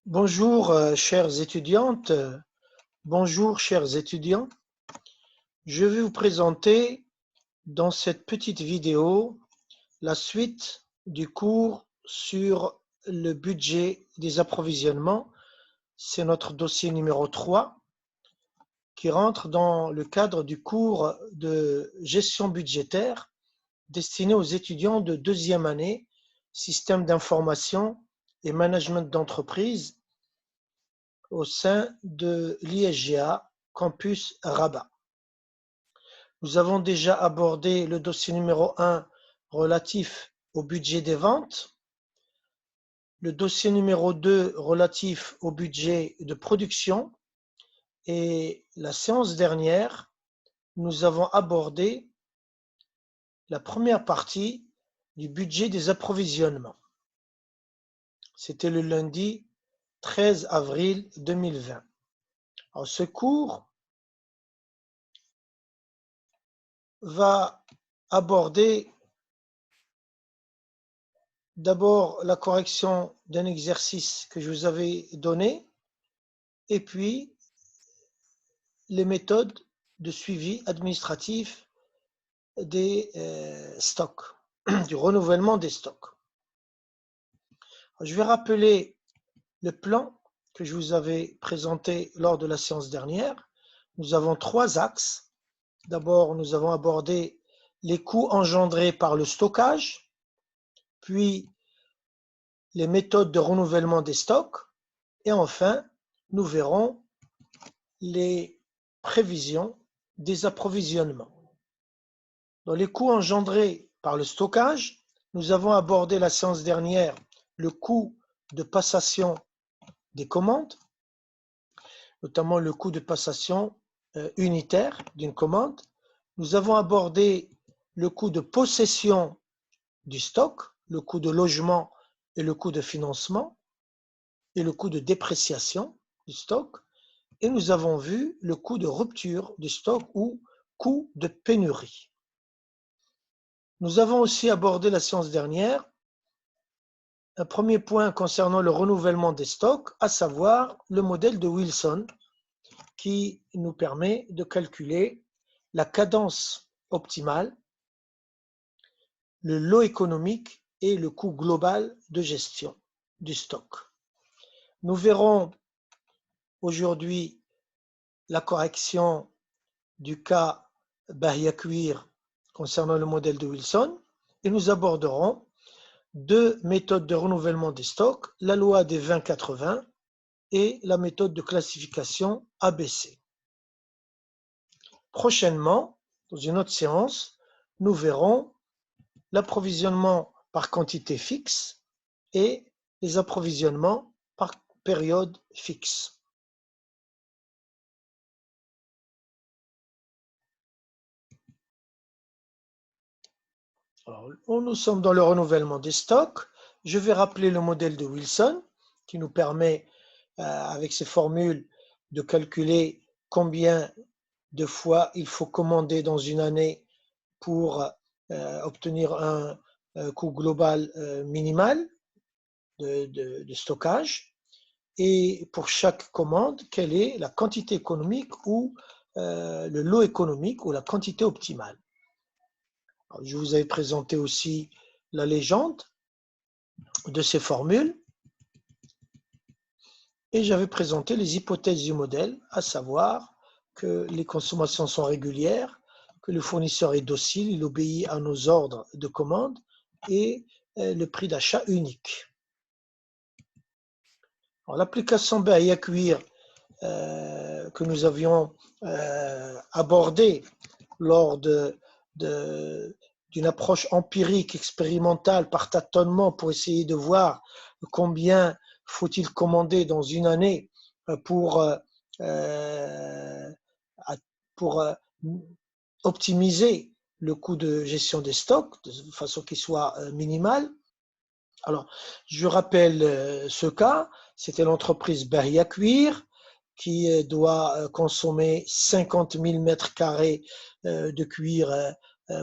Bonjour, chères étudiantes, bonjour, chers étudiants. Je vais vous présenter dans cette petite vidéo la suite du cours sur le budget des approvisionnements. C'est notre dossier numéro 3 qui rentre dans le cadre du cours de gestion budgétaire destiné aux étudiants de deuxième année, système d'information et management d'entreprise au sein de l'ISGA Campus Rabat. Nous avons déjà abordé le dossier numéro 1 relatif au budget des ventes, le dossier numéro 2 relatif au budget de production et la séance dernière, nous avons abordé la première partie du budget des approvisionnements. C'était le lundi 13 avril 2020. Alors, ce cours va aborder d'abord la correction d'un exercice que je vous avais donné et puis les méthodes de suivi administratif des stocks, du renouvellement des stocks. Je vais rappeler le plan que je vous avais présenté lors de la séance dernière. Nous avons 3 axes. D'abord, nous avons abordé les coûts engendrés par le stockage, puis les méthodes de renouvellement des stocks, et enfin, nous verrons les prévisions des approvisionnements. Dans les coûts engendrés par le stockage, nous avons abordé la séance dernière le coût de passation des commandes, notamment le coût de passation unitaire d'une commande. Nous avons abordé le coût de possession du stock, le coût de logement et le coût de financement, et le coût de dépréciation du stock. Et nous avons vu le coût de rupture du stock ou coût de pénurie. Nous avons aussi abordé la séance dernière un premier point concernant le renouvellement des stocks, à savoir le modèle de Wilson qui nous permet de calculer la cadence optimale, le lot économique et le coût global de gestion du stock. Nous verrons aujourd'hui la correction du cas Bahia-Cuir concernant le modèle de Wilson et nous aborderons 2 méthodes de renouvellement des stocks, la loi des 20-80 et la méthode de classification ABC. Prochainement, dans une autre séance, nous verrons l'approvisionnement par quantité fixe et les approvisionnements par période fixe. Alors, nous sommes dans le renouvellement des stocks. Je vais rappeler le modèle de Wilson qui nous permet, avec ces formules, de calculer combien de fois il faut commander dans une année pour obtenir un coût global minimal de stockage. Et pour chaque commande, quelle est la quantité économique ou le lot économique ou la quantité optimale. Alors, je vous avais présenté aussi la légende de ces formules et j'avais présenté les hypothèses du modèle, à savoir que les consommations sont régulières, que le fournisseur est docile, il obéit à nos ordres de commande et le prix d'achat unique. L'application Bahia-Cuir que nous avions abordée lors d'une approche empirique, expérimentale, par tâtonnement pour essayer de voir combien faut-il commander dans une année pour optimiser le coût de gestion des stocks de façon qu'il soit minimal. Alors, je rappelle ce cas, c'était l'entreprise Bahia-Cuir qui doit consommer 50 000 mètres carrés de cuir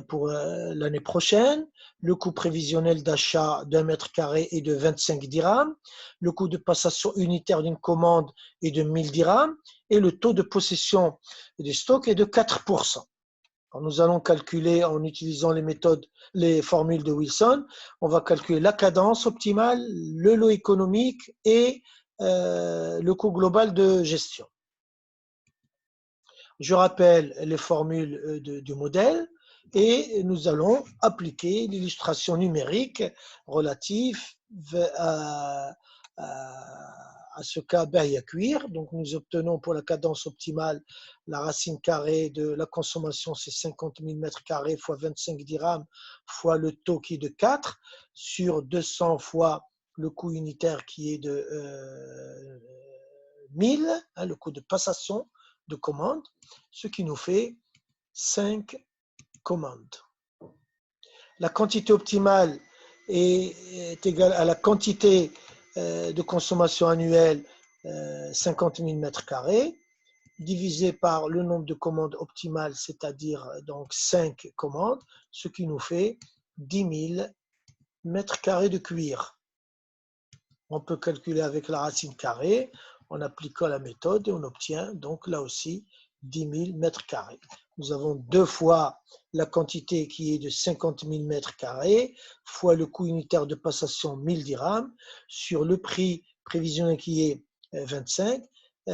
pour l'année prochaine. Le coût prévisionnel d'achat d'un mètre carré est de 25 dirhams. Le coût de passation unitaire d'une commande est de 1000 dirhams. Et le taux de possession des stocks est de 4%. Alors nous allons calculer en utilisant les formules de Wilson. On va calculer la cadence optimale, le lot économique et le coût global de gestion. Je rappelle les formules du modèle et nous allons appliquer l'illustration numérique relative à ce cas Berry-Cuir. Donc nous obtenons pour la cadence optimale la racine carrée de la consommation, c'est 50 000 m² fois 25 dirhams fois le taux qui est de 4 sur 200 fois le coût unitaire qui est de 1000, le coût de passation de commande, ce qui nous fait 5 commandes. La quantité optimale est égale à la quantité de consommation annuelle, 50 000 m², divisé par le nombre de commandes optimales, c'est-à-dire donc 5 commandes, ce qui nous fait 10 000 m² de cuir. On peut calculer avec la racine carrée en appliquant la méthode et on obtient donc là aussi 10 000 m². Nous avons deux fois la quantité qui est de 50 000 m² fois le coût unitaire de passation 1000 dirhams sur le prix prévisionnel qui est 25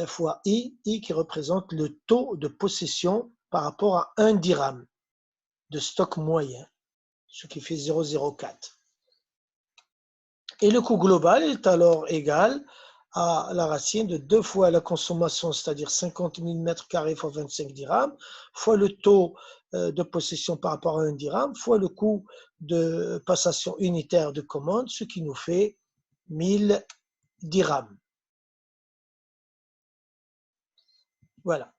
fois I qui représente le taux de possession par rapport à 1 dirham de stock moyen, ce qui fait 0,04. Et le coût global est alors égal à la racine de 2 fois la consommation, c'est-à-dire 50 000 m² fois 25 dirhams, fois le taux de possession par rapport à 1 dirham, fois le coût de passation unitaire de commande, ce qui nous fait 1000 dirhams. Voilà.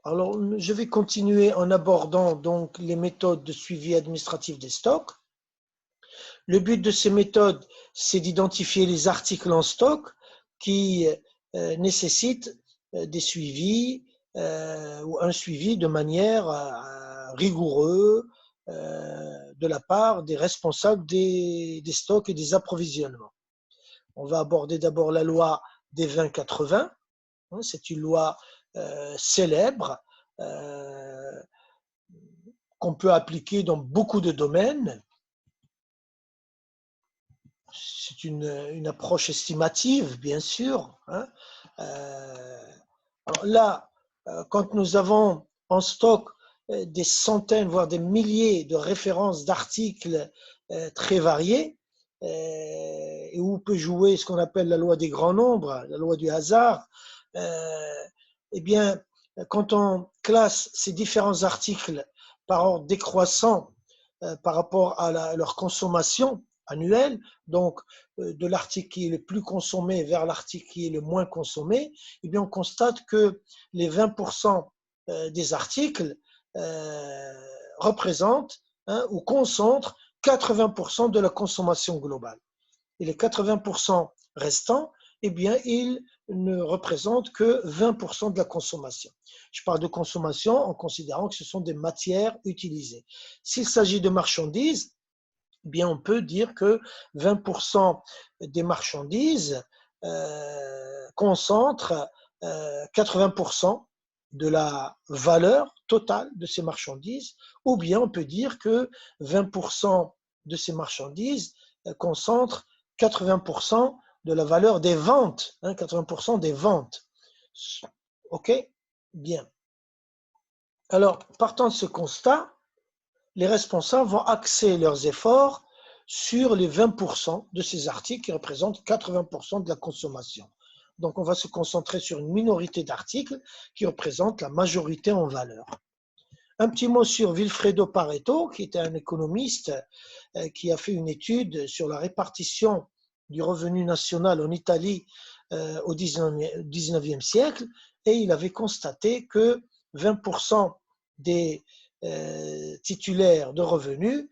Alors, je vais continuer en abordant donc les méthodes de suivi administratif des stocks. Le but de ces méthodes, c'est d'identifier les articles en stock qui nécessitent des suivis ou un suivi de manière rigoureuse de la part des responsables des stocks et des approvisionnements. On va aborder d'abord la loi des 20-80. C'est une loi célèbre qu'on peut appliquer dans beaucoup de domaines. C'est une approche estimative, bien sûr. Alors là, quand nous avons en stock des centaines, voire des milliers de références d'articles très variés, et où peut jouer ce qu'on appelle la loi des grands nombres, la loi du hasard, eh bien, quand on classe ces différents articles par ordre décroissant par rapport à leur consommation annuelle, donc de l'article qui est le plus consommé vers l'article qui est le moins consommé, eh bien, on constate que les 20% des articles représentent ou concentrent 80% de la consommation globale. Et les 80% restants, eh bien, ils ne représentent que 20% de la consommation. Je parle de consommation en considérant que ce sont des matières utilisées. S'il s'agit de marchandises, eh bien, on peut dire que 20% des marchandises concentrent 80% de la valeur totale de ces marchandises, ou bien on peut dire que 20% de ces marchandises concentrent 80% de la valeur des ventes, 80% des ventes. OK? Bien. Alors, partant de ce constat, les responsables vont axer leurs efforts sur les 20% de ces articles qui représentent 80% de la consommation. Donc, on va se concentrer sur une minorité d'articles qui représentent la majorité en valeur. Un petit mot sur Vilfredo Pareto, qui était un économiste qui a fait une étude sur la répartition du revenu national en Italie au 19e siècle, et il avait constaté que 20% des titulaires de revenus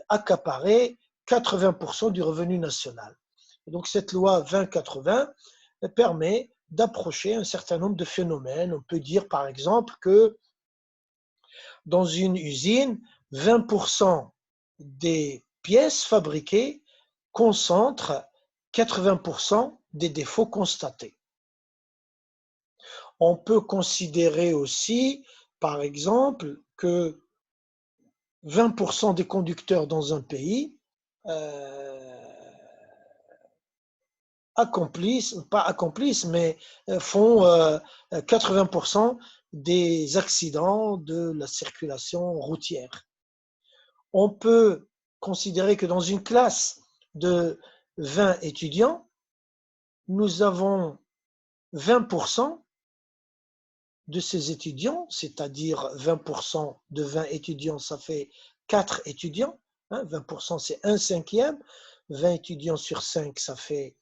accaparaient 80% du revenu national. Et donc cette loi 20-80 permet d'approcher un certain nombre de phénomènes. On peut dire par exemple que dans une usine, 20% des pièces fabriquées concentrent 80% des défauts constatés. On peut considérer aussi, par exemple, que 20% des conducteurs dans un pays mais font 80% des accidents de la circulation routière. On peut considérer que dans une classe de 20 étudiants, nous avons 20% de ces étudiants, c'est-à-dire 20% de 20 étudiants, ça fait 4 étudiants, 20% c'est 1/5, 20 étudiants sur 5, ça fait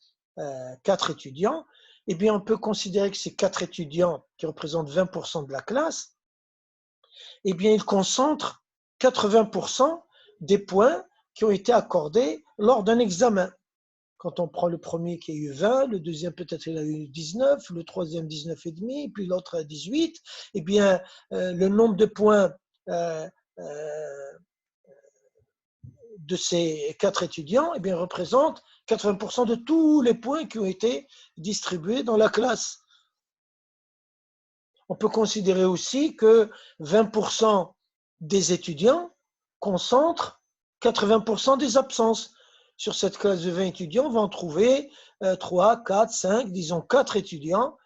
4 étudiants. Eh bien, on peut considérer que ces 4 étudiants qui représentent 20% de la classe, eh bien, ils concentrent 80% des points qui ont été accordés lors d'un examen. Quand on prend le premier qui a eu 20, le deuxième peut-être il a eu 19, le troisième 19,5, puis l'autre 18, eh bien, le nombre de points de ces 4 étudiants eh bien, représente 80% de tous les points qui ont été distribués dans la classe. On peut considérer aussi que 20% des étudiants concentrent 80% des absences. Sur cette classe de 20 étudiants, on va en trouver 3, 4, 5, disons 4 étudiants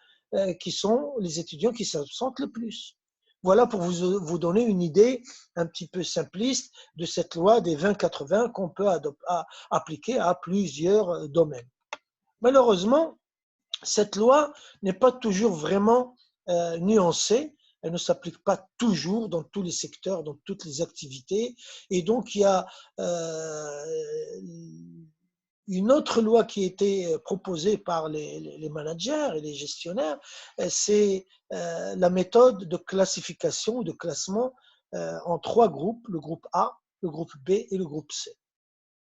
qui sont les étudiants qui s'absentent le plus. Voilà pour vous donner une idée un petit peu simpliste de cette loi des 20-80 qu'on peut appliquer à plusieurs domaines. Malheureusement, cette loi n'est pas toujours vraiment nuancée. Elle ne s'applique pas toujours dans tous les secteurs, dans toutes les activités. Et donc, il y a une autre loi qui a été proposée par les managers et les gestionnaire, c'est la méthode de classification ou de classement en 3 groupes, le groupe A, le groupe B et le groupe C.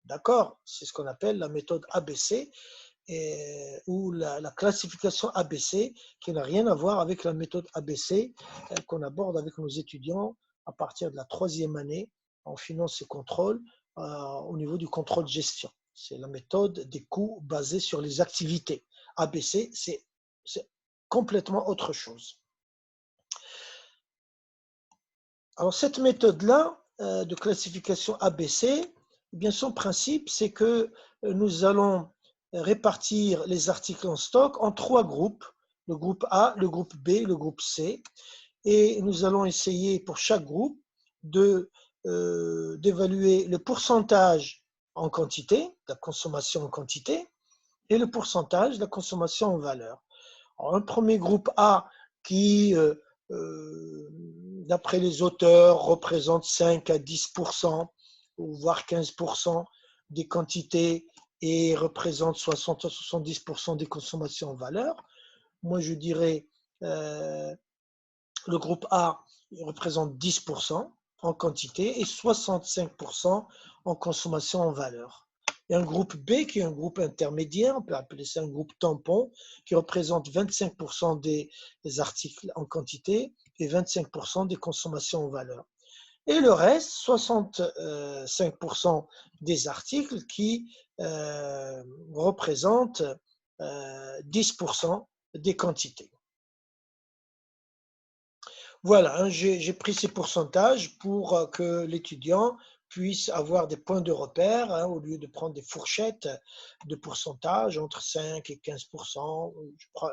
D'accord? C'est ce qu'on appelle la méthode ABC ou la classification ABC qui n'a rien à voir avec la méthode ABC qu'on aborde avec nos étudiants à partir de la 3e année en finance et contrôle au niveau du contrôle de gestion. C'est la méthode des coûts basés sur les activités. ABC, c'est complètement autre chose. Alors cette méthode-là de classification ABC, eh bien son principe, c'est que nous allons répartir les articles en stock en 3 groupes, le groupe A, le groupe B, le groupe C, et nous allons essayer pour chaque groupe d'évaluer le pourcentage en quantité, la consommation en quantité, et le pourcentage de la consommation en valeur. Alors, un premier groupe A qui, d'après les auteurs, représente 5 à 10%, voire 15% des quantités et représente 60 à 70% des consommations en valeur. Moi, je dirais le groupe A représente 10% en quantité et 65% en consommation en valeur. Et un groupe B qui est un groupe intermédiaire, on peut appeler ça un groupe tampon, qui représente 25% des articles en quantité et 25% des consommations en valeur. Et le reste, 65% des articles qui représentent 10% des quantités. Voilà, j'ai pris ces pourcentages pour que l'étudiant puisse avoir des points de repère au lieu de prendre des fourchettes de pourcentage entre 5 et 15%.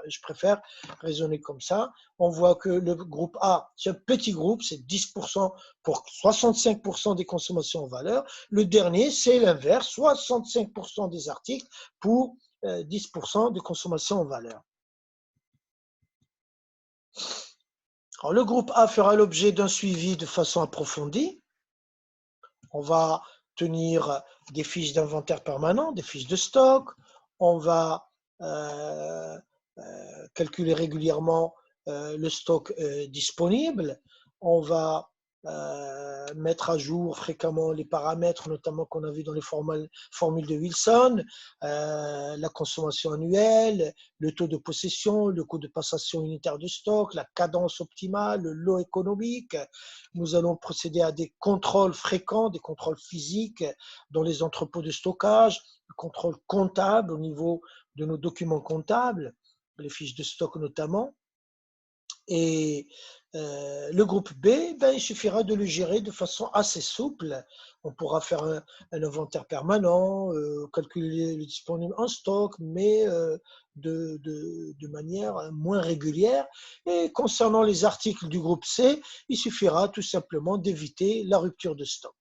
Je préfère raisonner comme ça. On voit que le groupe A, c'est un petit groupe, c'est 10% pour 65% des consommations en valeur. Le dernier, c'est l'inverse, 65% des articles pour 10% de consommation en valeur. Alors, le groupe A fera l'objet d'un suivi de façon approfondie. On va tenir des fiches d'inventaire permanent, des fiches de stock. On va calculer régulièrement le stock disponible. On va mettre à jour fréquemment les paramètres, notamment qu'on a vu dans les formules de Wilson, la consommation annuelle, le taux de possession, le coût de passation unitaire de stock, la cadence optimale, le lot économique. Nous allons procéder à des contrôles fréquents, des contrôles physiques dans les entrepôts de stockage, le contrôle comptable au niveau de nos documents comptables, les fiches de stock notamment. Et le groupe B, ben, il suffira de le gérer de façon assez souple. On pourra faire un inventaire permanent, calculer le disponible en stock, mais de manière moins régulière. Et concernant les articles du groupe C, il suffira tout simplement d'éviter la rupture de stock.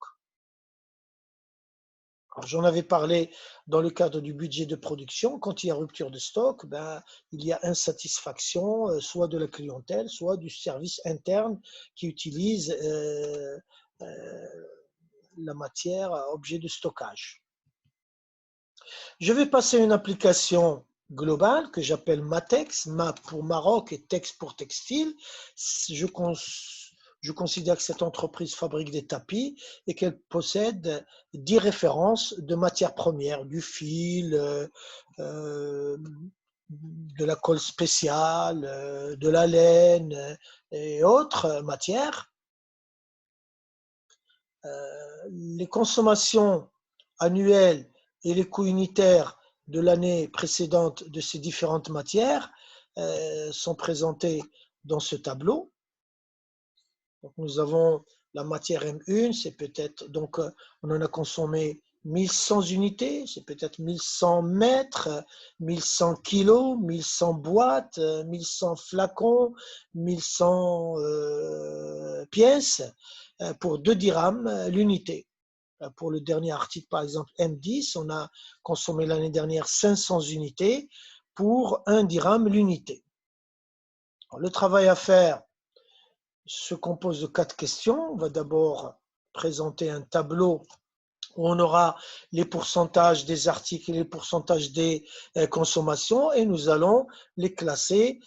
J'en avais parlé dans le cadre du budget de production. Quand il y a rupture de stock, ben, il y a insatisfaction soit de la clientèle, soit du service interne qui utilise la matière à objet de stockage. Je vais passer à une application globale que j'appelle MATEX, MA pour Maroc et TEX pour textile. Je considère que cette entreprise fabrique des tapis et qu'elle possède 10 références de matières premières, du fil, de la colle spéciale, de la laine et autres matières. Les consommations annuelles et les coûts unitaires de l'année précédente de ces différentes matières sont présentés dans ce tableau. Donc, nous avons la matière M1, c'est peut-être, donc on en a consommé 1100 unités, c'est peut-être 1100 mètres, 1100 kilos, 1100 boîtes, 1100 flacons, 1100 pièces pour 2 dirhams l'unité. Pour le dernier article, par exemple M10, on a consommé l'année dernière 500 unités pour 1 dirham l'unité. Le travail à faire se compose de 4 questions. On va d'abord présenter un tableau où on aura les pourcentages des articles et les pourcentages des consommations et nous allons les classer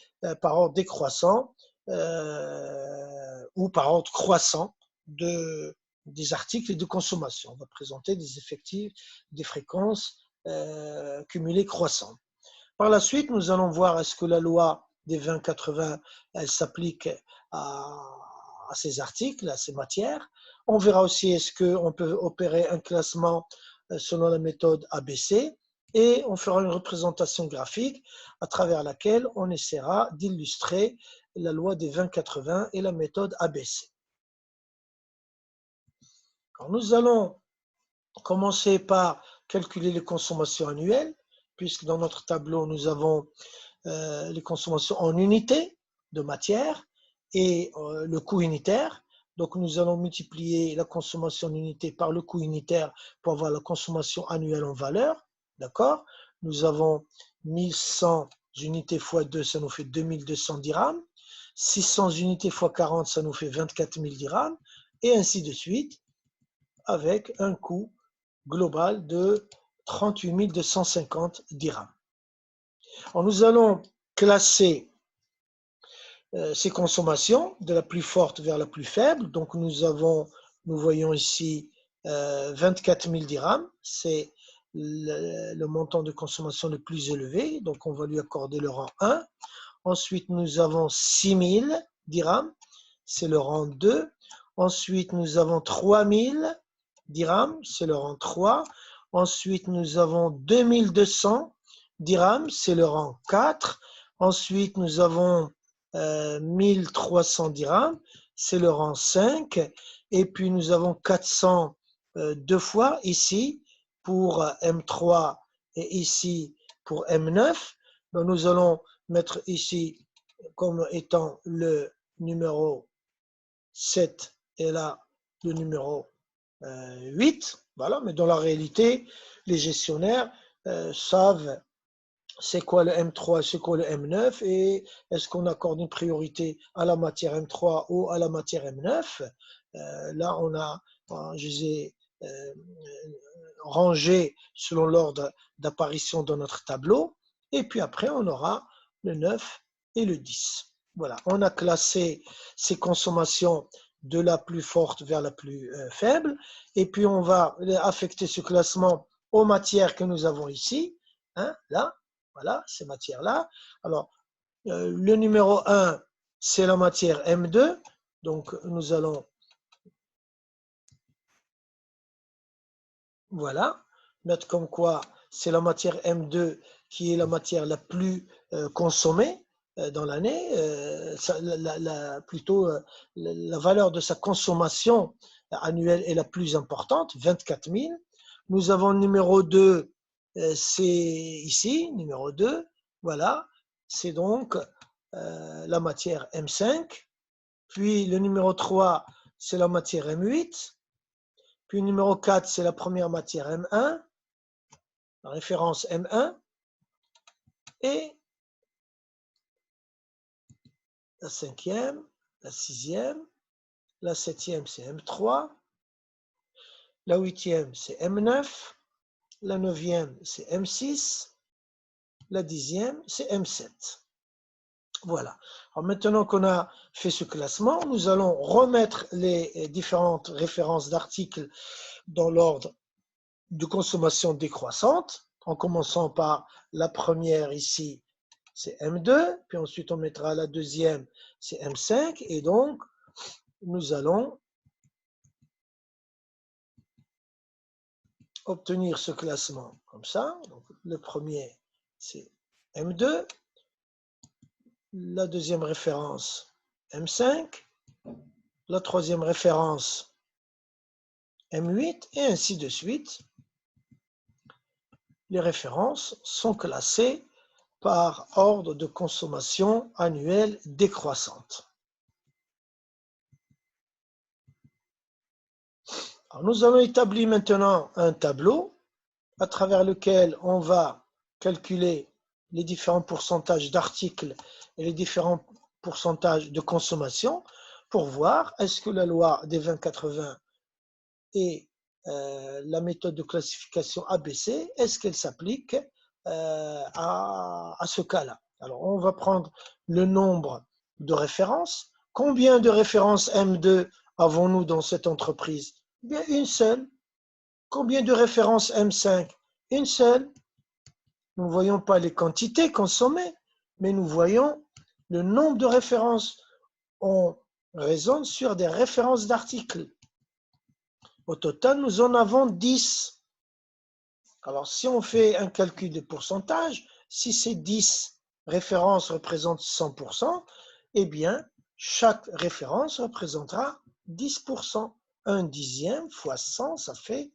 par ordre décroissant ou par ordre croissant des articles et de consommation. On va présenter des effectifs, des fréquences cumulées croissantes. Par la suite, nous allons voir est-ce que la loi des 20-80, elle s'applique à ces articles, à ces matières. On verra aussi est-ce qu'on peut opérer un classement selon la méthode ABC et on fera une représentation graphique à travers laquelle on essaiera d'illustrer la loi des 20-80 et la méthode ABC. Alors, nous allons commencer par calculer les consommations annuelles, puisque dans notre tableau, nous avons les consommations en unités de matière et le coût unitaire. Donc, nous allons multiplier la consommation en unité par le coût unitaire pour avoir la consommation annuelle en valeur. D'accord? Nous avons 1100 unités x 2, ça nous fait 2200 dirhams. 600 unités x 40, ça nous fait 24 000 dirhams. Et ainsi de suite, avec un coût global de 38 250 dirhams. Alors, nous allons classer ces consommations de la plus forte vers la plus faible. Donc, nous voyons ici 24 000 dirhams. C'est le montant de consommation le plus élevé. Donc, on va lui accorder le rang 1. Ensuite, nous avons 6 000 dirhams. C'est le rang 2. Ensuite, nous avons 3 000 dirhams. C'est le rang 3. Ensuite, nous avons 2200 dirhams. C'est le rang 4. Ensuite, nous avons 1300 dirhams, c'est le rang 5. Et puis nous avons 400 deux fois ici pour M3 et ici pour M9. Donc nous allons mettre ici comme étant le numéro 7 et là le numéro 8. Voilà, mais dans la réalité, les gestionnaires savent c'est quoi le M3, c'est quoi le M9 et est-ce qu'on accorde une priorité à la matière M3 ou à la matière M9. Là, je les ai rangés selon l'ordre d'apparition dans notre tableau et puis après, on aura le 9 et le 10. Voilà, on a classé ces consommations de la plus forte vers la plus faible. Et puis, on va affecter ce classement aux matières que nous avons ici. Hein, là, voilà, ces matières-là. Alors, le numéro 1, c'est la matière M2. Donc, nous allons, voilà, mettre comme quoi c'est la matière M2 qui est la matière la plus consommée dans l'année. Plutôt, la valeur de sa consommation annuelle est la plus importante, 24 000. Nous avons le numéro 2, c'est ici, numéro 2. Voilà, c'est donc la matière M5. Puis le numéro 3, c'est la matière M8. Puis le numéro 4, c'est la première matière M1, la référence M1. Et la cinquième, la sixième, la septième, c'est M3. La huitième, c'est M9. La neuvième, c'est M6. La dixième, c'est M7. Voilà. Alors maintenant qu'on a fait ce classement, nous allons remettre les différentes références d'articles dans l'ordre de consommation décroissante, en commençant par la première ici, c'est M2, puis ensuite on mettra la deuxième, c'est M5, et donc nous allons obtenir ce classement comme ça. Donc, le premier, c'est M2, la deuxième référence, M5, la troisième référence, M8, et ainsi de suite. Les références sont classées par ordre de consommation annuelle décroissante. Alors, nous allons établir maintenant un tableau à travers lequel on va calculer les différents pourcentages d'articles et les différents pourcentages de consommation pour voir est-ce que la loi des 20-80 et la méthode de classification ABC, est-ce qu'elle s'applique à ce cas-là. Alors, on va prendre le nombre de références. Combien de références M2 avons-nous dans cette entreprise? Bien, une seule. Combien de références M5? Une seule. Nous ne voyons pas les quantités consommées, mais nous voyons le nombre de références. On raisonne sur des références d'articles. Au total, nous en avons 10. Alors, si on fait un calcul de pourcentage, si ces 10 références représentent 100%, eh bien, chaque référence représentera 10%. Un dixième fois 100, ça fait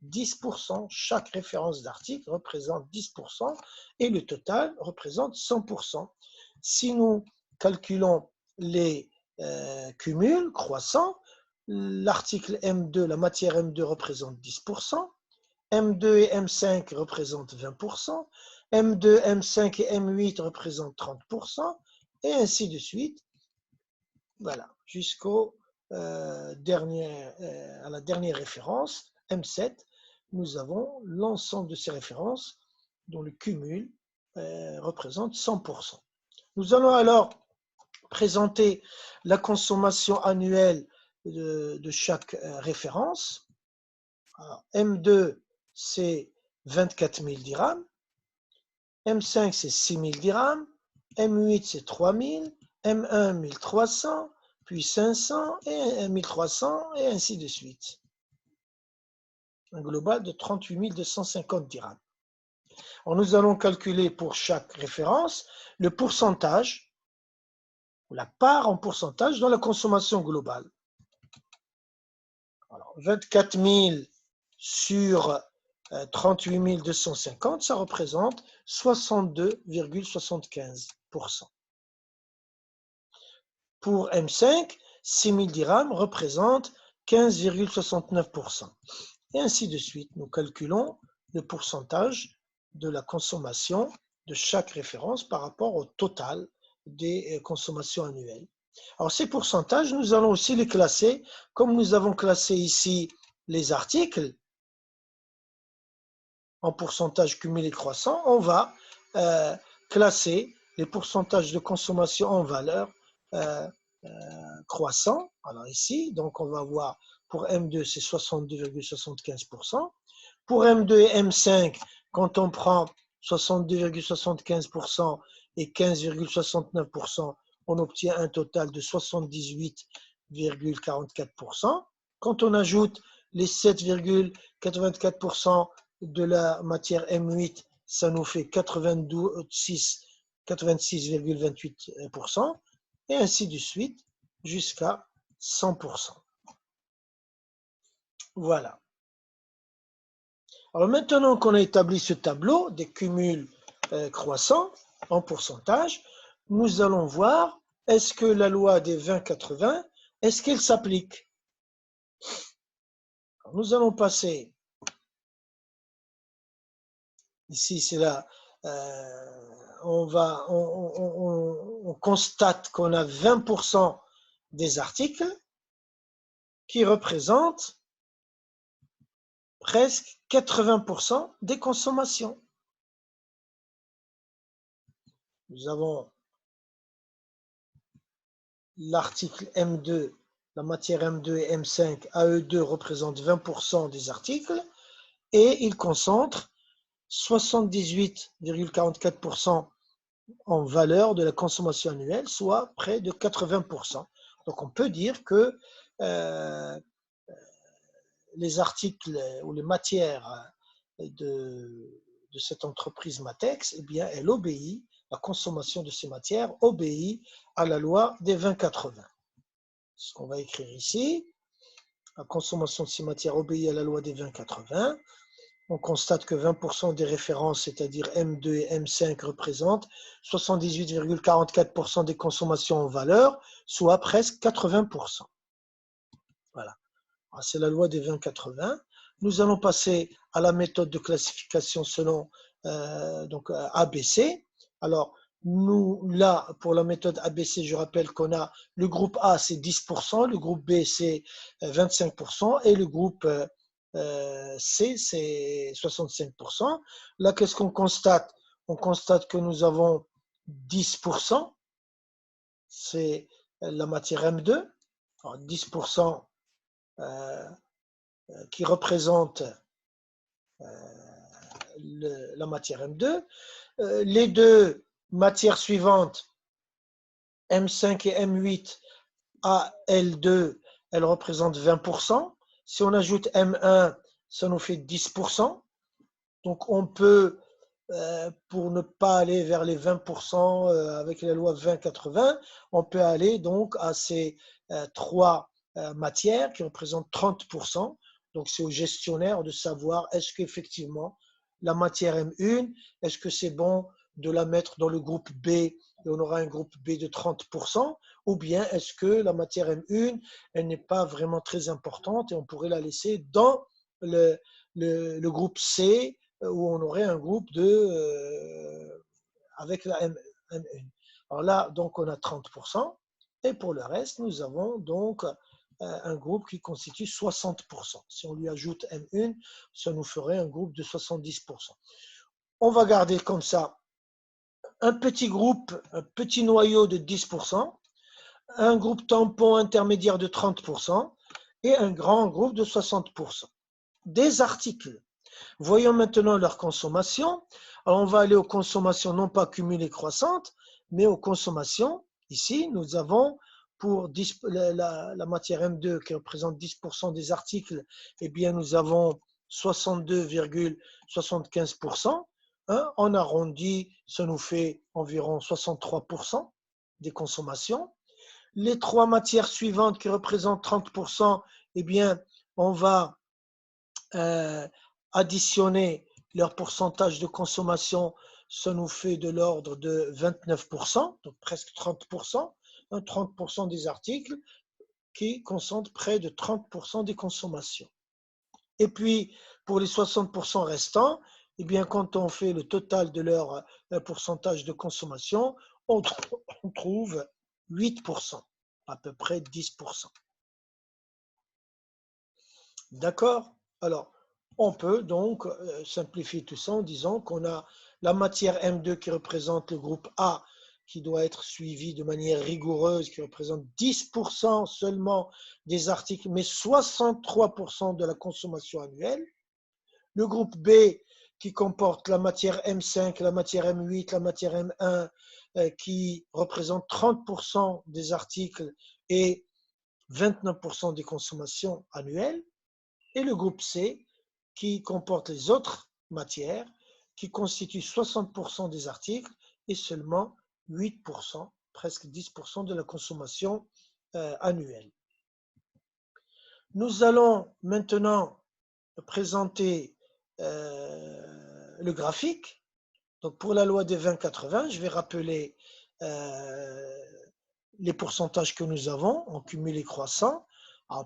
10%. Chaque référence d'article représente 10% et le total représente 100%. Si nous calculons les cumuls croissants, l'article M2, la matière M2 représente 10%, M2 et M5 représentent 20%, M2, M5 et M8 représentent 30%, et ainsi de suite. Voilà, jusqu'au à la dernière référence, M7, nous avons l'ensemble de ces références dont le cumul représente 100%. Nous allons alors présenter la consommation annuelle de chaque référence. Alors, M2, c'est 24 000 dirhams. M5, c'est 6 000 dirhams. M8, c'est 3 000. M1, 1300. Puis 500 et 1300 et ainsi de suite. Un global de 38 250 dirhams. Alors, nous allons calculer pour chaque référence le pourcentage, ou la part en pourcentage dans la consommation globale. Alors, 24 000 sur 38 250, ça représente 62,75%. Pour M5, 6 000 dirhams représente 15,69%. Et ainsi de suite, nous calculons le pourcentage de la consommation de chaque référence par rapport au total des consommations annuelles. Alors ces pourcentages, nous allons aussi les classer, comme nous avons classé ici les articles, en pourcentage cumulé croissant, on va classer les pourcentages de consommation en valeur croissant. Alors ici, donc on va voir pour M2, c'est 62,75%. Pour M2 et M5, quand on prend 62,75% et 15,69%, on obtient un total de 78,44%. Quand on ajoute les 7,84% de la matière M8, ça nous fait 86,28%, et ainsi de suite jusqu'à 100%. Voilà. Alors maintenant qu'on a établi ce tableau des cumuls croissants en pourcentage, nous allons voir est-ce que la loi des 20-80, est-ce qu'elle s'applique? Nous allons passer, ici c'est là, on constate qu'on a 20% des articles qui représentent presque 80% des consommations. Nous avons l'article M2, la matière M2 et M5, à eux deux représentent 20% des articles et ils concentrent 78,44% en valeur de la consommation annuelle, soit près de 80%. Donc on peut dire que les articles ou les matières de cette entreprise Matex, eh bien, elle obéit, la consommation de ces matières obéit à la loi des 20-80. Ce qu'on va écrire ici, la consommation de ces matières obéit à la loi des 20-80. On constate que 20% des références, c'est-à-dire M2 et M5, représentent 78,44% des consommations en valeur, soit presque 80%. Voilà. C'est la loi des 20-80. Nous allons passer à la méthode de classification selon donc ABC. Alors, nous, là, pour la méthode ABC, je rappelle qu'on a le groupe A, c'est 10%, le groupe B, c'est 25%, et le groupe C, c'est 65%. Là, qu'est-ce qu'on constate? On constate que nous avons 10%, c'est la matière M2. Alors, 10% qui représente la matière M2. Les deux matières suivantes, M5 et M8, à L2, elles représentent 20%. Si on ajoute M1, ça nous fait 10%. Donc on peut, pour ne pas aller vers les 20% avec la loi 20-80, on peut aller donc à ces trois matières qui représentent 30%. Donc c'est au gestionnaire de savoir est-ce qu'effectivement la matière M1, est-ce que c'est bon de la mettre dans le groupe B et on aura un groupe B de 30%, ou bien est-ce que la matière M1, elle n'est pas vraiment très importante et on pourrait la laisser dans le groupe C où on aurait un groupe avec la M1. Alors là, donc on a 30%, et pour le reste, nous avons donc un groupe qui constitue 60%. Si on lui ajoute M1, ça nous ferait un groupe de 70%. On va garder comme ça un petit groupe, un petit noyau de 10%, un groupe tampon intermédiaire de 30% et un grand groupe de 60%. Des articles. Voyons maintenant leur consommation. Alors on va aller aux consommations non pas cumulées croissantes, mais aux consommations. Ici, nous avons pour la matière M2 qui représente 10% des articles, eh bien nous avons 62,75%. En arrondi, ça nous fait environ 63% des consommations. Les trois matières suivantes qui représentent 30%, eh bien, on va additionner leur pourcentage de consommation, ça nous fait de l'ordre de 29%, donc presque 30%, 30% des articles qui concentrent près de 30% des consommations. Et puis, pour les 60% restants, eh bien, quand on fait le total de leur pourcentage de consommation, on trouve 8%, à peu près 10%. D'accord? Alors, on peut donc simplifier tout ça en disant qu'on a la matière M2 qui représente le groupe A, qui doit être suivi de manière rigoureuse, qui représente 10% seulement des articles, mais 63% de la consommation annuelle. Le groupe B, qui comporte la matière M5, la matière M8, la matière M1, qui représente 30% des articles et 29% des consommations annuelles. Et le groupe C, qui comporte les autres matières, qui constituent 60% des articles et seulement 8%, presque 10% de la consommation annuelle. Nous allons maintenant présenter le graphique. Donc pour la loi des 20-80, je vais rappeler les pourcentages que nous avons en cumulé croissant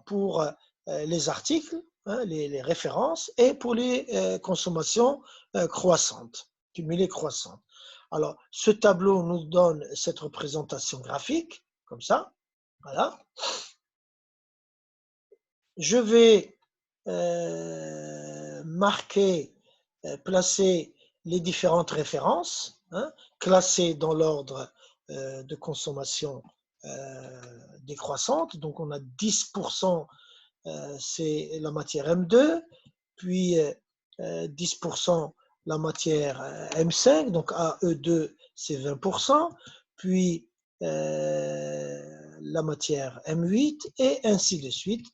pour les articles, les références, et pour les consommations croissantes, cumulées croissantes. Alors, ce tableau nous donne cette représentation graphique, comme ça. Voilà. Je vais marquer, placer les différentes références, classées dans l'ordre de consommation décroissante. Donc, on a 10%, c'est la matière M2, puis 10% la matière M5, donc AE2, c'est 20%, puis la matière M8, et ainsi de suite,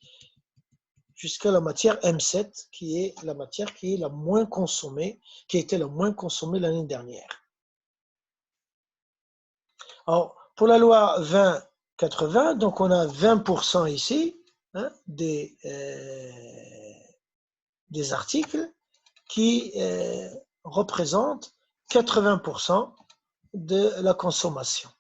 jusqu'à la matière M7, qui est la matière qui est la moins consommée, qui était la moins consommée l'année dernière. Alors, pour la loi 20-80, donc on a 20% ici des articles qui représentent 80% de la consommation.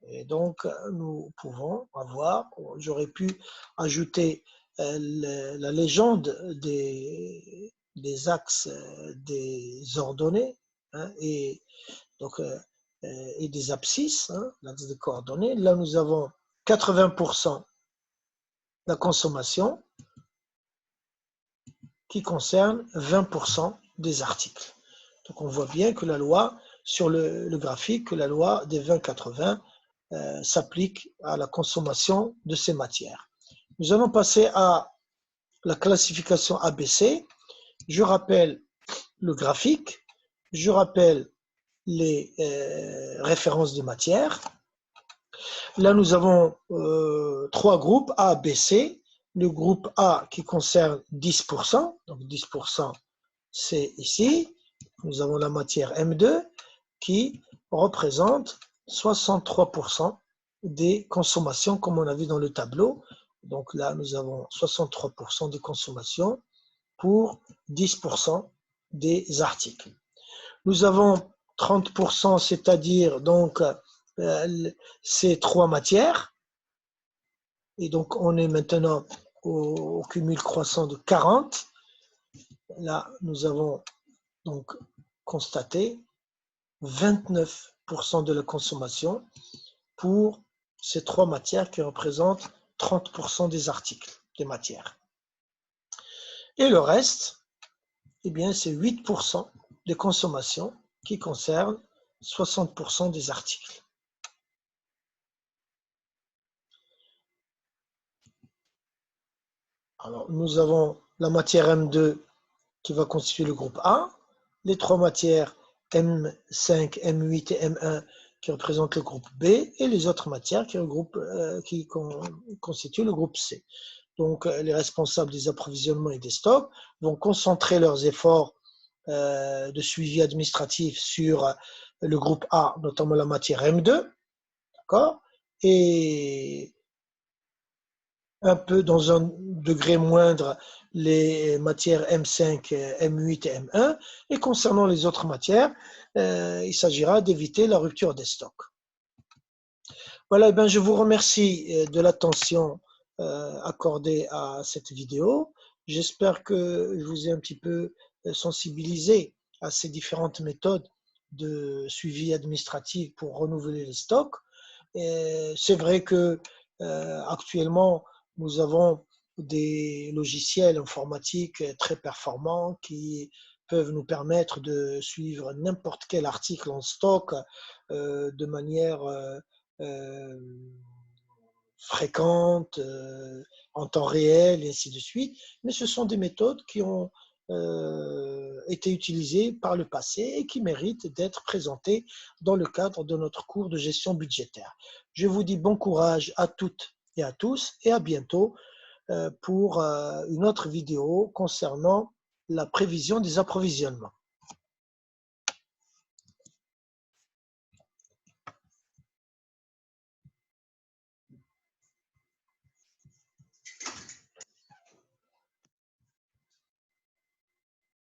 Et donc, nous pouvons avoir, j'aurais pu ajouter la légende des axes des ordonnées et des abscisses, l'axe des coordonnées. Là, nous avons 80% de la consommation qui concerne 20% des articles. Donc, on voit bien que la loi, sur le graphique, que la loi des 20-80 s'applique à la consommation de ces matières. Nous allons passer à la classification ABC. Je rappelle le graphique, je rappelle les références des matières. Là, nous avons trois groupes A, B, C. Le groupe A qui concerne 10%, donc 10% c'est ici. Nous avons la matière M2 qui représente 63% des consommations, comme on a vu dans le tableau. Donc là, nous avons 63% des consommations pour 10% des articles. Nous avons 30%, c'est-à-dire donc ces trois matières. Et donc, on est maintenant au cumul croissant de 40. Là, nous avons donc constaté 29% de la consommation pour ces trois matières qui représentent 30% des articles, des matières. Et le reste, eh bien, c'est 8% des consommations qui concernent 60% des articles. Alors, nous avons la matière M2 qui va constituer le groupe A, les trois matières M5, M8 et M1 qui représentent le groupe B, et les autres matières qui constituent le groupe C. Donc, les responsables des approvisionnements et des stocks vont concentrer leurs efforts de suivi administratif sur le groupe A, notamment la matière M2, d'accord, et un peu dans un degré moindre les matières M5, M8 et M1. Et concernant les autres matières, il s'agira d'éviter la rupture des stocks. Voilà, ben je vous remercie de l'attention accordée à cette vidéo. J'espère que je vous ai un petit peu sensibilisé à ces différentes méthodes de suivi administratif pour renouveler les stocks. C'est vrai que actuellement, nous avons des logiciels informatiques très performants qui peuvent nous permettre de suivre n'importe quel article en stock de manière fréquente, en temps réel, et ainsi de suite. Mais ce sont des méthodes qui ont été utilisées par le passé et qui méritent d'être présentées dans le cadre de notre cours de gestion budgétaire. Je vous dis bon courage à toutes et à tous et à bientôt pour une autre vidéo concernant la prévision des approvisionnements.